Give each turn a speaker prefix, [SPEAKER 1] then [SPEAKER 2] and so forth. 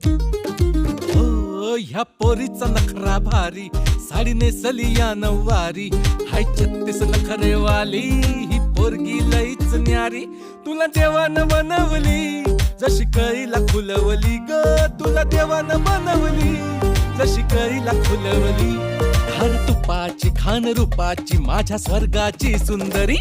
[SPEAKER 1] हो ह्या पोरीचा नखरा भारी, साडी नेसली या नऊवारी, हाय 36 नखरेवाली ही पोरगी लईच न्यारी. तुला देवानं बनवली जशी कळीला खुलवली ग, तुला देवानं बनवली जशी कळीला खुलवली. धार तुपाची खान रूपाची माझ्या स्वर्गाची सुंदरी.